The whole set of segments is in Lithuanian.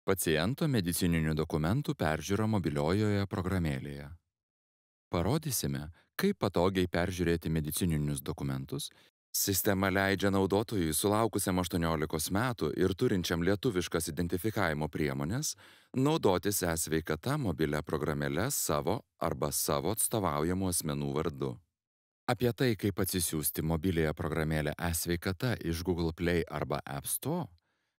Paciento medicininių dokumentų peržiūra mobiliojoje programėlėje. Parodysime, kaip patogiai peržiūrėti medicininius dokumentus. Sistema leidžia naudotojui sulaukusiam 18 metų ir turinčiam lietuviškas identifikavimo priemonės naudotis e-sveikata mobilia programėle savo arba savo atstovaujamų asmenų vardu. Apie tai, kaip atsisiųsti mobiliąją programėlę e-sveikata iš Google Play arba App Store,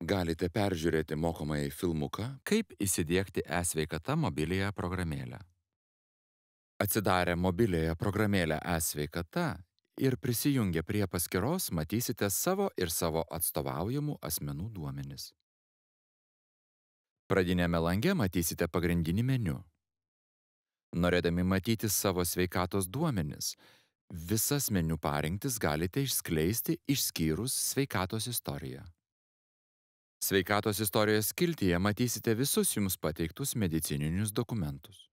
galite peržiūrėti mokomąjį filmuką Kaip įsidiegti e-sveikata mobiliąją programėlę. Atsidarę mobiliąją programėlę e-sveikata ir prisijungę prie paskyros matysite savo ir savo atstovaujamų asmenų duomenis. Pradinėme lange matysite pagrindinį meniu. Norėdami matyti savo sveikatos duomenis, visas meniu parinktis galite išskleisti išskyrus sveikatos istoriją. Sveikatos istorijos skiltyje matysite visus jums pateiktus medicininius dokumentus.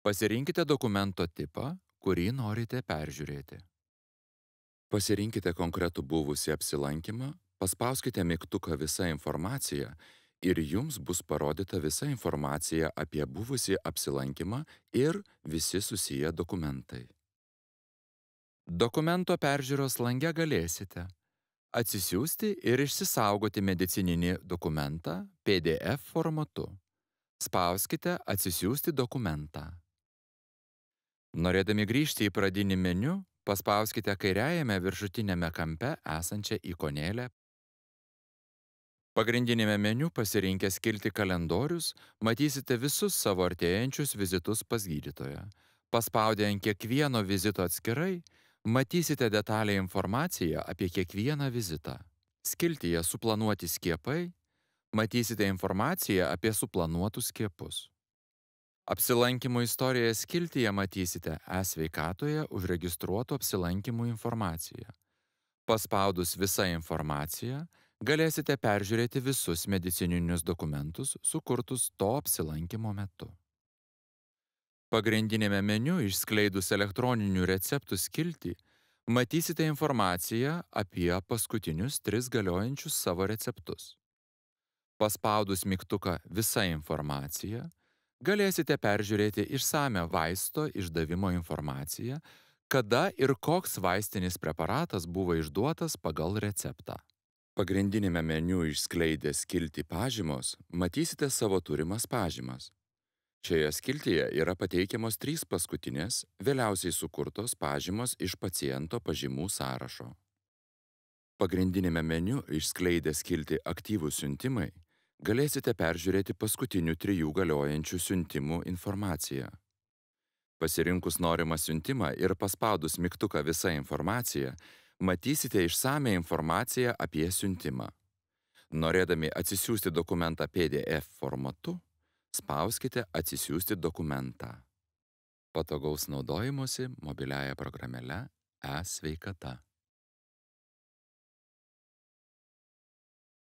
Pasirinkite dokumento tipą, kurį norite peržiūrėti. Pasirinkite konkretų buvusį apsilankymą, paspauskite mygtuką Visa informacija ir jums bus parodyta visa informacija apie buvusį apsilankymą ir visi susiję dokumentai. Dokumento peržiūros lange galėsite atsisiųsti ir išsisaugoti medicininį dokumentą PDF formatu. Spauskite Atsisiųsti dokumentą. Norėdami grįžti į pradinį meniu, paspauskite kairiajame viršutiniame kampe esančią ikonėlę. Pagrindinėme meniu pasirinkę skiltį Kalendorius, matysite visus savo artėjančius vizitus pas gydytoją. Paspaudę ant kiekvieno vizito atskirai, matysite detalią informaciją apie kiekvieną vizitą. Skiltyje Suplanuoti skiepai matysite informaciją apie suplanuotus skiepus. Apsilankymų istorijoje skiltyje matysite e-sveikatoje užregistruotų apsilankymų informaciją. Paspaudus Visa informacija, galėsite peržiūrėti visus medicininius dokumentus sukurtus to apsilankymo metu. Pagrindinėme meniu išskleidus elektroninių receptų skiltį, matysite informaciją apie paskutinius 3 galiojančius savo receptus. Paspaudus mygtuką Visa informacija, galėsite peržiūrėti išsamią vaisto išdavimo informaciją, kada ir koks vaistinis preparatas buvo išduotas pagal receptą. Pagrindinėme meniu išskleidę skiltį Pažymos matysite savo turimas pažymas. Šioje skiltyje yra pateikiamos 3 paskutinės, vėliausiai sukurtos pažymos iš paciento pažymų sąrašo. Pagrindinėme meniu išskleidę skiltį Aktyvūs siuntimai galėsite peržiūrėti paskutinių 3 galiojančių siuntimų informaciją. Pasirinkus norimą siuntimą ir paspaudus mygtuką Visa informacija, matysite išsamią informaciją apie siuntimą. Norėdami atsisiųsti dokumentą PDF formatu, spauskite Atsisiųsti dokumentą. Patogaus naudojimosi mobiliąja programėle e-sveikata.